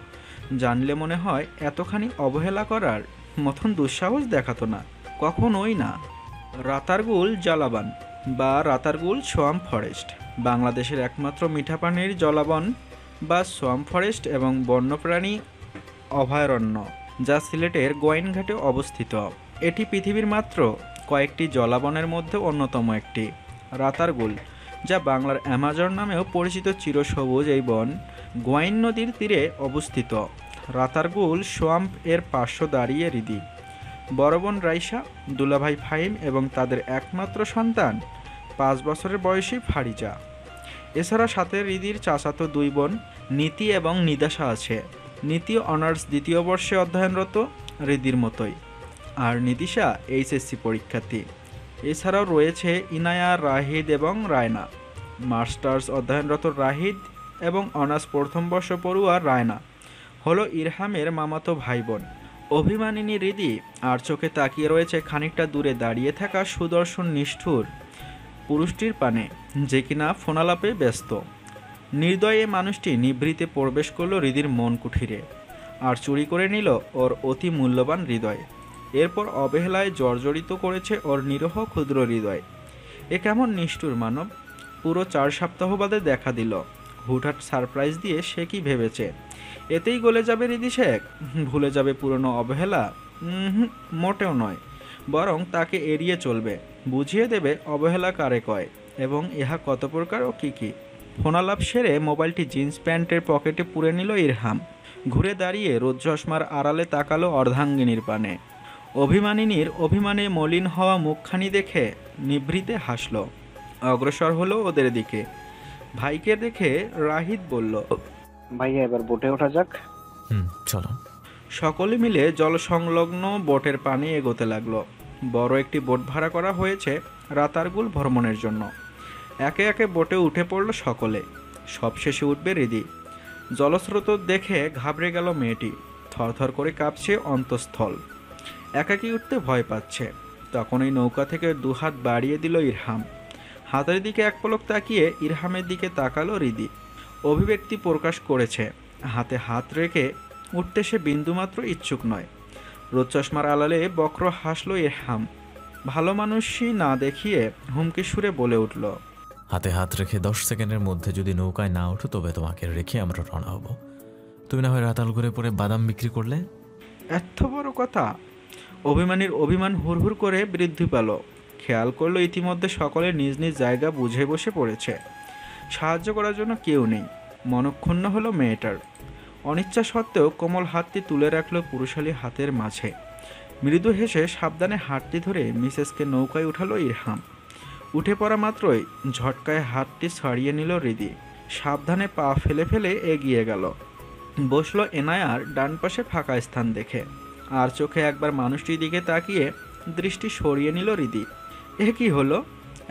জানলে মনে হয় এতখানি অবহেলা করার মতন দুঃসাহস দেখাতো না, কখনোই না। রাতারগুল জলাবন বা রাতারগুল সোয়াম্প ফরেস্ট বাংলাদেশের একমাত্র মিঠা পানির জলাবন বা সোয়াম্প ফরেস্ট এবং বন্যপ্রাণী অভয়ারণ্য, যা সিলেটের গোয়াইনঘাটে অবস্থিত। এটি পৃথিবীর মাত্র কয়েকটি জলাবনের মধ্যে অন্যতম একটি। রাতারগুল, যা বাংলার অ্যামাজন নামেও পরিচিত চিরসবুজ এই বন গোয়াইন নদীর তীরে অবস্থিত। রাতারগুল সোয়াম্প এর পার্শ্ব দাঁড়িয়ে হৃদি, বড় বোন রাইসা, দুলাভাই ফাহিম এবং তাদের একমাত্র সন্তান 5 বছরের বয়সী ফারিজা। এছাড়া সাথে হৃদির চাচাতো 2 বোন নীতি এবং নিদাশা আছে। নীতি অনার্স 2য় বর্ষে অধ্যয়নরত হৃদির মতোই, আর নিদিশা এইচএসসি পরীক্ষার্থী। এছাড়াও রয়েছে ইনায়া, রাহিদ এবং রায়না। মাস্টার্স অধ্যয়নরত রাহিদ এবং অনার্স 1ম বর্ষ পড়ুয়া রায়না হলো ইরহামের মামাতো ভাই বোন। অভিমানিনী হৃদি আর চোখে তাকিয়ে রয়েছে খানিকটা দূরে দাঁড়িয়ে থাকা সুদর্শন নিষ্ঠুর পুরুষটির পানে, যে কিনা ফোনালাপে ব্যস্ত। নির্দয় এ মানুষটি নিভৃতে প্রবেশ করল হৃদির মন কুঠিরে আর চুরি করে নিল ওর অতি মূল্যবান হৃদয়। এরপর অবহেলায় জর্জরিত করেছে ওর নিরহ ক্ষুদ্র হৃদয়। এ কেমন নিষ্ঠুর মানব! পুরো 4 সপ্তাহ বাদে দেখা দিল। হুটহাট সারপ্রাইজ দিয়ে সে কি ভেবেছে এতেই গলে যাবে রিদি শেখ? ভুলে যাবে পুরনো অবহেলা? মোটেও নয়, বরং তাকে এড়িয়ে চলবে, বুঝিয়ে দেবে অবহেলা কারে কয় এবং ইহা কত প্রকার ও কী কী। ফোনালাপ সেরে মোবাইলটি জিন্স প্যান্টের পকেটে পুরে নিল ইরহাম। ঘুরে দাঁড়িয়ে রোদ চশমার আড়ালে তাকালো অর্ধাঙ্গিনীর পানে। অভিমানিনীর অভিমানে মলিন হওয়া মুখখানি দেখে নিভৃতে হাসল। অগ্রসর হলো ওদের দিকে। ভাইকে দেখে রাহিত বলল, ভাইয়া এবার বোটে ওঠা যাক। চলো। সকলে মিলে জলসংলগ্ন বোটের পানে এগোতে লাগলো। বড় একটি বোট ভাড়া করা হয়েছে রাতারগুল ভ্রমণের জন্য। একে একে বোটে উঠে পড়ল সকলে। সবশেষে উঠবে রিদি। জলস্রোত দেখে ঘাবড়ে গেল মেয়েটি। থরথর করে কাঁপছে অন্তঃস্থল। একাকী উঠতে ভয় পাচ্ছে। তখনই নৌকা থেকে দুহাত বাড়িয়ে দিল ইরহাম। হাতের দিকে এক পলক তাকিয়ে ইরহামের দিকে তাকালো রিদি। অভিব্যক্তি প্রকাশ করেছে। হাতে হাত রেখে উঠতে সে বিন্দুমাত্র ইচ্ছুক নয়। রোদ চশমার আড়ালে বক্র হাসল ইরহাম। ভালো মানুষই না দেখিয়ে হুমকি সুরে বলে উঠল, হাতে হাত রেখে 10 সেকেন্ডের মধ্যে যদি নৌকায় না ওঠো তবে তোমাকে রেখে আমরা রওনা হব। তুমি না হয় রাতাল করে পরে বাদাম বিক্রি করলে। এত বড় কথা! অভিমানীর অভিমান হুড়হুড় করে বৃদ্ধি পেল। খেয়াল করলো ইতিমধ্যে সকলে নিজ নিজ জায়গা বুঝে বসে পড়েছে। সাহায্য করার জন্য কেউ নেই। মনক্ষুণ্ণ হলো মেয়েটার। অনিচ্ছা সত্ত্বেও কোমল হাতটি তুলে রাখলো পুরুষালী হাতের মাঝে। মৃদু হেসে সাবধানে হাতটি ধরে মিসেসকে নৌকায় উঠালো ইরহাম। উঠে পড়া মাত্রই ঝটকায় হাতটি ছাড়িয়ে নিল রিদি। সাবধানে পা ফেলে ফেলে এগিয়ে গেল। বসলো এনায়ার ডান পাশে ফাঁকা স্থান দেখে। আর চোখে একবার মানুষটির দিকে তাকিয়ে দৃষ্টি সরিয়ে নিল রিদি। এ কি হলো?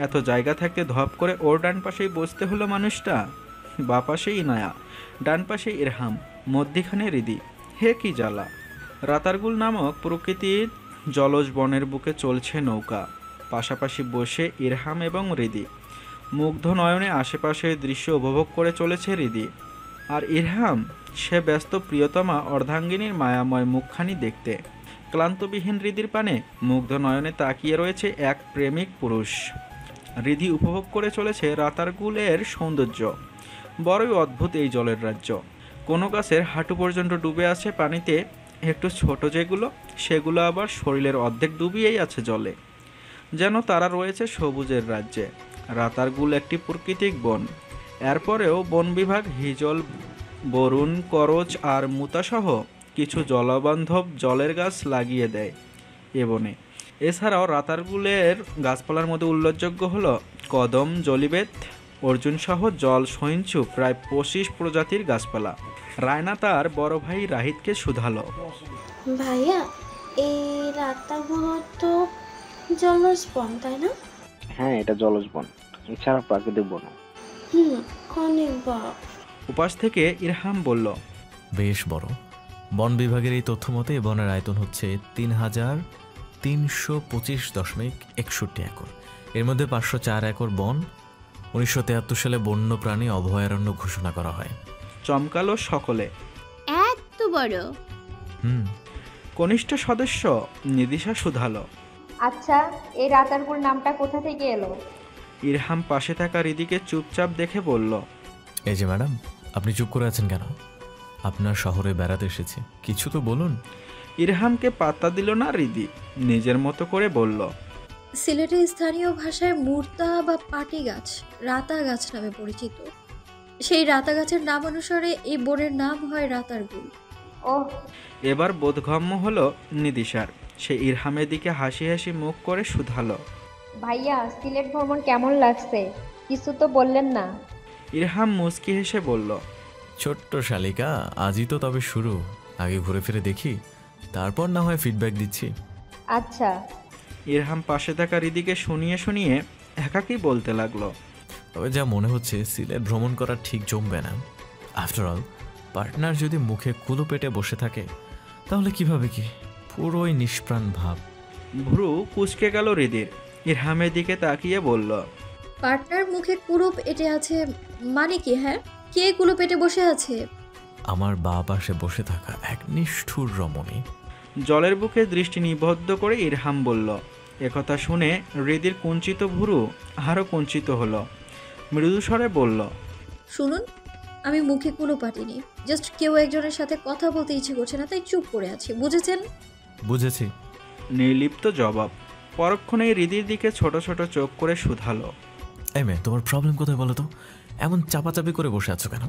এত জায়গা থাকতে ধপ করে ওর ডান পাশেই বসতে হলো মানুষটা। বা পাশে ইনায়া, ডান পাশে ইরহাম, মধ্যিখানে রিদি। হে কি জ্বালা! রাতারগুল নামক প্রকৃতির জলজ বনের বুকে চলছে নৌকা। পাশাপাশি বসে ইরহাম এবং রিদি। মুগ্ধ নয়নে আশেপাশের দৃশ্য উপভোগ করে চলেছে রিদি। আর ইরহাম, সে ব্যস্ত প্রিয়তমা অর্ধাঙ্গিনীর মায়াময় মুখখানি দেখতে। ক্লান্তবিহীন রিদির পানে মুগ্ধ নয়নে তাকিয়ে রয়েছে এক প্রেমিক পুরুষ। রিদি উপভোগ করে চলেছে রাতারগুলের সৌন্দর্য। বড়ই অদ্ভুত এই জলের রাজ্য। কোনো গাছের হাঁটু পর্যন্ত ডুবে আছে পানিতে, একটু ছোট যেগুলো সেগুলো আবার শরীরের অর্ধেক ডুবিয়েই আছে জলে। যেন তারা রয়েছে সবুজের রাজ্যে। রাতারগুল একটি প্রাকৃতিক বন। এরপরেও বন বিভাগ হিজল, বরুণ, করচ আর মুতাসহ কিছু জলবান্ধব জলের গাছ লাগিয়ে দেয় এ বনে। এছাড়াও রাতারগুলের গাছপালার মধ্যে উল্লেখযোগ্য হলো কদম, জলিবেত, অর্জুনসহ জল সহিঞ্চু প্রায় 25 প্রজাতির গাছপালা। রায়না তার বড় ভাই রাহিতকে শুধালো, ভাইয়া এই রাতারগুলো তো জলজ বন তাই না? হ্যাঁ, এটা জলজ বন, এছাড়া প্রাকৃতিক বন। অনেক বড়। উপাস থেকে ইরহাম বলল, বেশ বড়। বন বিভাগের এই তথ্য মতে এই বনের আয়তন হচ্ছে ৩,৩25.৬১ একর। এর মধ্যে 504 একর বন। 1973 সালে বন্য প্রাণী অভয়ারণ্য ঘোষণা করা হয়। চমকালো সকলে। এত বড়! কনিষ্ঠ সদস্য নিদিশা শুধালো, আচ্ছা, এই রাতারগুল নামটা কোথা থেকে এলো? ইরহাম পাশে থাকা রিদিকে চুপচাপ দেখে বলল, এই যে ম্যাডাম, আপনি চুপ করে আছেন কেন? আপনার শহরে বেড়াতে এসেছি, কিছু তো বলুন। ইরহামকে পাত্তা দিল না রিদি। নিজের মতো করে বলল, সিলেটের স্থানীয় ভাষায় মুর্তা বা পাটি গাছ রাতা গাছ নামে পরিচিত। সেই রাতা গাছের নাম অনুসারে এই বনের নাম হয় রাতারগুল। ওহ, এবার বোধগম্য হলো নিদিশার। সে ইরহামের দিকে হাসি হাসি মুখ করে শুধালো, ভাইয়া সিলেট ভ্রমণ কেমন লাগছে? কিছু তো বললেন না। ইরহাম মুচকি হেসে বলল, ছোট্ট শালিকা, আজই তো তবে শুরু। আগে ঘুরে ফিরে দেখি, তারপর না হয় ফিডব্যাক দিচ্ছি। আচ্ছা। ইরহাম পাশে থাকা রিদিকে শুনিয়ে শুনিয়ে একাকী বলতে লাগলো, তবে যা মনে হচ্ছে সিলেট ভ্রমণ করা ঠিক জমবে না। আফটার অল, পার্টনার যদি মুখে কুলো পেটে বসে থাকে তাহলে কিভাবে কি? পুরোই নিষ্প্রাণ ভাব। ভ্রু কুচকে গেল রিদির। ইরহামের দিকে তাকিয়ে বলল, পার্টনার মুখে কুরুপ এঁটে আছে মানে কি? হ্যাঁ, কে কুলো পেটে বসে আছে? আমার বা পাশে বসে থাকা এক নিষ্ঠুর রমণী। জলের বুকে দৃষ্টি নিবদ্ধ করে ইরহাম বলল। একথা শুনে হৃদির কুঞ্চিত ভুরু আরও কুঞ্চিত হলো। মৃদুস্বরে বলল, শুনুন, আমি মুখে কোনো পাটিনি, জাস্ট কেউ একজনের সাথে কথা বলতে ইচ্ছে করছে না, তাই চুপ করে আছি, বুঝেছেন? বুঝেছি। নির্লিপ্ত জবাব। পরক্ষণেই হৃদির দিকে ছোট ছোট চোখ করে শুধালো, এই মেয়ে, তোমার প্রবলেম কোথায় বলো তো? এমন চাপাচাপি করে বসে আছো কেন?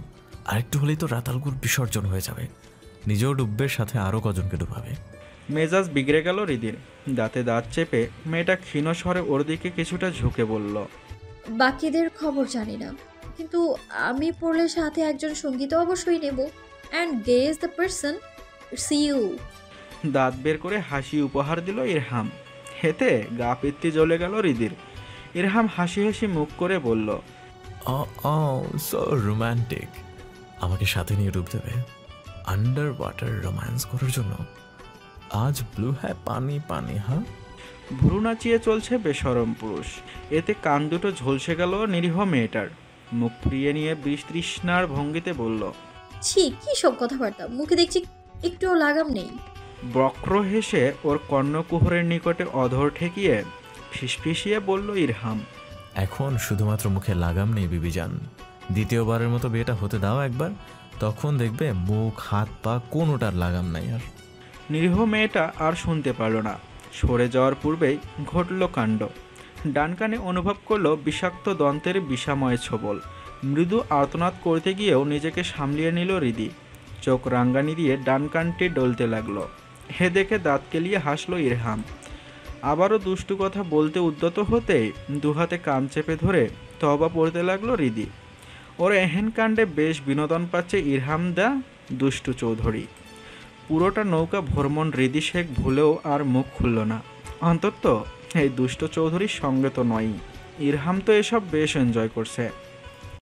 আরেকটু হলেই তো রাতালগুর বিসর্জন হয়ে যাবে। নিজেও ডুববে, সাথে আরও কজনকে ডুবাবে। মেজাজ বিগড়ে গেল হৃদির। দাঁতে দাঁত চেপে মেয়েটা ক্ষীণ স্বরে ওর দিকে কিছুটা ঝুঁকে বলল, বাকিদের খবর জানি না, কিন্তু আমি পড়লে সাথে একজন সঙ্গী তো অবশ্যই নেব। And guess the person, see you. দাঁত বের করে হাসি উপহার দিল ইরহাম। হেতে গা পিত্তি জ্বলে গেল হৃদির। ইরহাম হাসি হাসি মুখ করে বলল, সো রোম্যান্টিক। আমাকে সাথে নিয়ে ডুব দেবে আন্ডার ওয়াটার রোম্যান্স করার জন্য? আজ ব্লু হ্যাঁ পানি পানি। হ্যাঁ, ভুরু নাচিয়ে চলছে বেশরম পুরুষ। এতে কান দুটো ঝলসে গেল নিরীহ মেয়েটার। মুখ ফিরিয়ে নিয়ে বিতৃষ্ণার ভঙ্গিতে বলল, ছি, কি সব কথাবার্তা, মুখে দেখছি একটুও লাগাম নেই। বক্র হেসে ওর কর্ণকুহরের নিকটে অধর ঠেকিয়ে ফিসফিসিয়ে বলল ইরহাম, এখন শুধুমাত্র মুখে লাগাম নেই বিবিজান, দ্বিতীয়বারের মতো বিয়েটা হতে দাও একবার, তখন দেখবে মুখ হাত পা কোনোটার লাগাম নাই আর। নিরীহ মেয়েটা আর শুনতে পারল না। সরে যাওয়ার পূর্বেই ঘটল কাণ্ড। ডান কানে অনুভব করলো বিষাক্ত দন্তের বিষাময় ছোবল। মৃদু আর্তনাদ করতে গিয়েও নিজেকে সামলিয়ে নিল হৃদি। চোখ রাঙ্গানি দিয়ে ডান কানটি ডলতে লাগলো। হে দেখে দাঁত কেলিয়ে হাসল ইরহাম। আবারও দুষ্টু কথা বলতে উদ্যত হতেই দুহাতে কান চেপে ধরে তওবা পড়তে লাগলো হৃদি। ওর এহেন কাণ্ডে বেশ বিনোদন পাচ্ছে ইরহাম দা দুষ্টু চৌধুরী। পুরোটা নৌকা ভ্রমণ হৃদি শেখ ভুলেও আর মুখ খুলল না। অন্তত এই দুষ্ট চৌধুরীর সঙ্গে তো নয়ই। ইরহাম তো এসব বেশ এনজয় করছে।